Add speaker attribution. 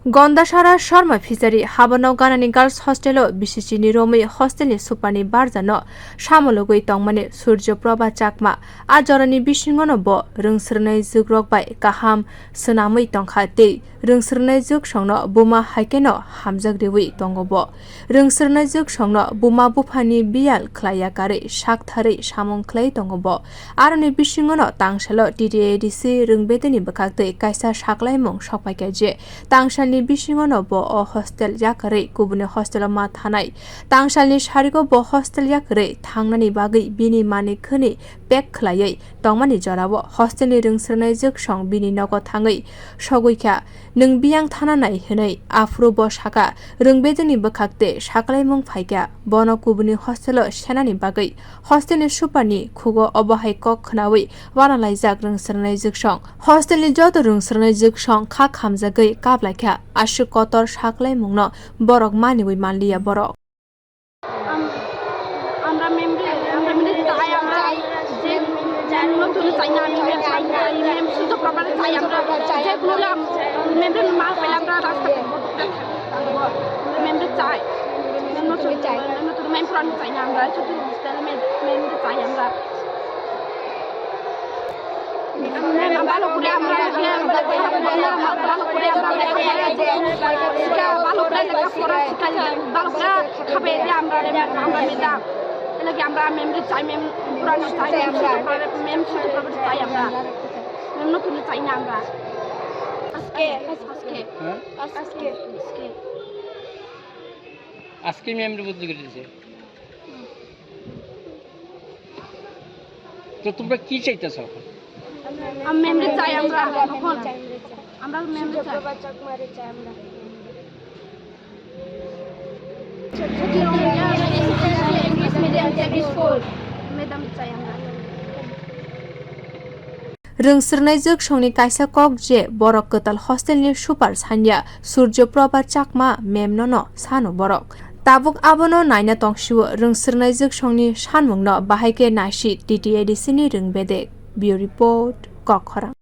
Speaker 1: Gandachara Sarma fishery habanog ganani girls hostel bisi ni ramwi hostelni superni barja no samulogwi tongmani Surjya Prava Chakma a jorani bisingono bo rungsrnai jugrok bai kaham swnamwi tongkha tei rungsrnai jug songno buma haikeno hamjak rewi tongo bo rungsrnai jug songno buma bufani bial khlaiyakare sakthare samung khlai tongo bo aroni bisingono tangsalo TTADC rungbedeni bwkhakte kaisa saklaimung sokpaika je tangsalni bisingono bo o hostel yakare kubuni hostel ma thanai tangsalni sariko bo hostel yakare thangnani bagui bini mani khani pek khlaiयै tongmani jorao hostelni rungsrnai jug song bini nogo thangui soguikha nung biang thananai hinai afro bo saka rungbedeni bwkhakte saklaimung phaika bono kubuni hostel senani bagui hostelni superni khugo obahai kok khnawi wanalaijak rungsrnai jug song hostelni joto rungsrnai jug song kha khamjagui kaplaijak ashu kotor saklaimungno borok maniwi manliya borok
Speaker 2: আমরা memory চাই আমরা যে নতুন চাই না আমি মেম শুধু প্রপারে চাই আমরা যে কোনো মেমরি মাল পেলে আমরা রাস্তা মেমরি চাই নতুন চাই নতুন মেম পুরানো চাই না আমরা শুধু মেমরি চাই আমরা ভালো করে আমরা ভালো করে আমরা ভালো করে লেখাপড়া শিখাই ভালো করে খাবে আমরা মেয়েরা এলাকি আমরা মেমরি চাই মেম পুরানো চাই মেম শুধু চাই আমরা মেম নতুন চাই না আমরা
Speaker 3: আজকে মেমরি বদলে গেছে তো তোমরা কি চাইতেছো
Speaker 2: আমরা মেমরি চাই আমরা আমরা মেমরি চাই আমরা
Speaker 1: rungsrnai jug songni kaisa kok je borok kotal hostelni super sanya Surjya Prava Chakma memno no sano borok tabuk abono naina tongshiwo rungsrnai jug songni sanmungno bahaike naisi TTADC ni rungbedek bio report Gandachara